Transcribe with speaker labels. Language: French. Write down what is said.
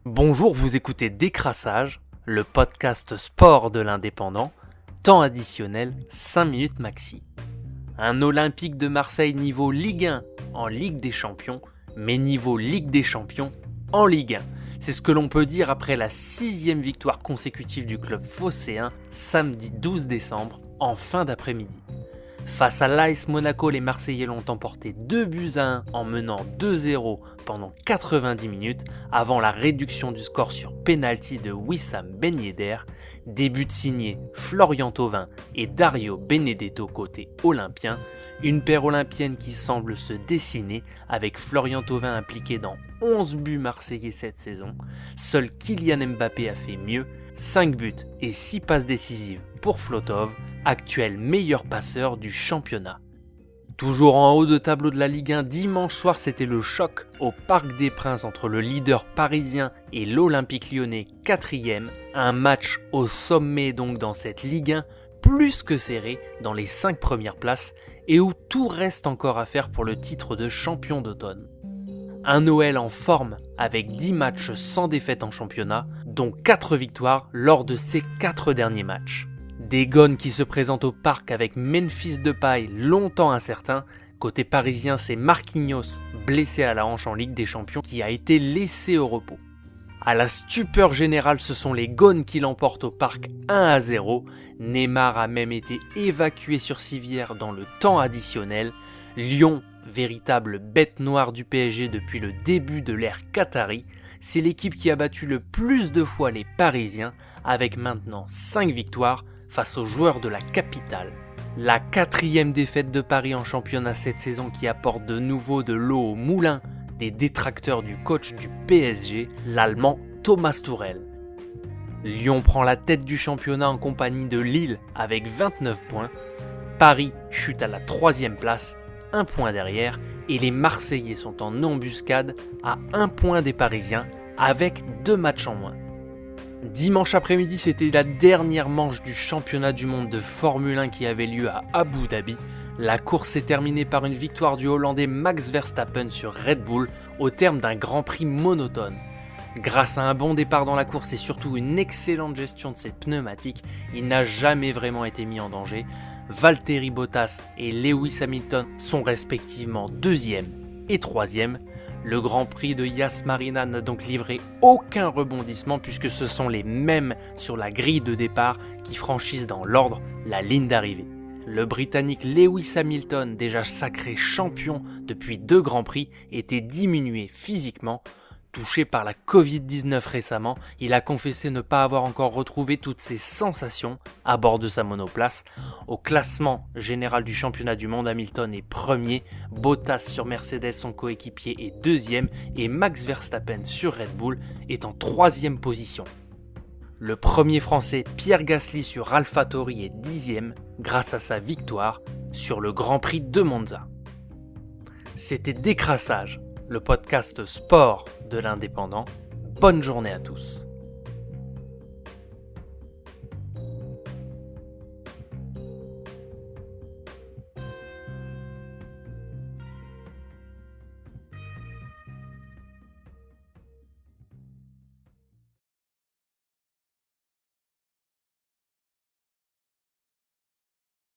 Speaker 1: Bonjour, vous écoutez Décrassage, le podcast sport de l'Indépendant, temps additionnel 5 minutes maxi. Un Olympique de Marseille niveau Ligue 1 en Ligue des Champions, mais niveau Ligue des Champions en Ligue 1. C'est ce que l'on peut dire après la 6e victoire consécutive du club phocéen samedi 12 décembre en fin d'après-midi. Face à l'AS Monaco, les Marseillais l'ont emporté 2-1 en menant 2-0 pendant 90 minutes avant la réduction du score sur pénalty de Wissam Ben Yedder. Début signé Florian Thauvin et Dario Benedetto côté olympien. Une paire olympienne qui semble se dessiner avec Florian Thauvin impliqué dans 11 buts marseillais cette saison. Seul Kylian Mbappé a fait mieux, 5 buts et 6 passes décisives pour Flotov, actuel meilleur passeur du championnat. Toujours en haut de tableau de la Ligue 1, dimanche soir c'était le choc au Parc des Princes entre le leader parisien et l'Olympique Lyonnais 4e, un match au sommet donc dans cette Ligue 1, plus que serré dans les 5 premières places et où tout reste encore à faire pour le titre de champion d'automne. Un OL en forme avec 10 matchs sans défaite en championnat, dont 4 victoires lors de ces 4 derniers matchs. Des gones qui se présentent au parc avec Memphis Depay longtemps incertain. Côté parisien, c'est Marquinhos, blessé à la hanche en Ligue des Champions, qui a été laissé au repos. À la stupeur générale, ce sont les gones qui l'emportent au parc 1-0. Neymar a même été évacué sur civière dans le temps additionnel. Lyon, véritable bête noire du PSG depuis le début de l'ère qatari, c'est l'équipe qui a battu le plus de fois les Parisiens, avec maintenant 5 victoires face aux joueurs de la capitale. La 4e défaite de Paris en championnat cette saison qui apporte de nouveau de l'eau au moulin des détracteurs du coach du PSG, l'Allemand Thomas Tuchel. Lyon prend la tête du championnat en compagnie de Lille avec 29 points. Paris chute à la 3e place, 1 point derrière, et les Marseillais sont en embuscade à 1 point des Parisiens avec 2 matchs en moins. Dimanche après-midi, c'était la dernière manche du championnat du monde de Formule 1 qui avait lieu à Abu Dhabi. La course s'est terminée par une victoire du Hollandais Max Verstappen sur Red Bull au terme d'un Grand Prix monotone. Grâce à un bon départ dans la course et surtout une excellente gestion de ses pneumatiques, il n'a jamais vraiment été mis en danger. Valtteri Bottas et Lewis Hamilton sont respectivement 2e et 3e. Le Grand Prix de Yas Marina n'a donc livré aucun rebondissement puisque ce sont les mêmes sur la grille de départ qui franchissent dans l'ordre la ligne d'arrivée. Le Britannique Lewis Hamilton, déjà sacré champion depuis 2 Grands Prix, était diminué physiquement. Touché par la Covid-19 récemment, il a confessé ne pas avoir encore retrouvé toutes ses sensations à bord de sa monoplace. Au classement général du championnat du monde, Hamilton est 1er, Bottas sur Mercedes, son coéquipier, est 2e et Max Verstappen sur Red Bull est en 3e position. Le premier français Pierre Gasly sur AlphaTauri est 10e grâce à sa victoire sur le Grand Prix de Monza. C'était Décrassage, le podcast sport de l'Indépendant. Bonne journée à tous.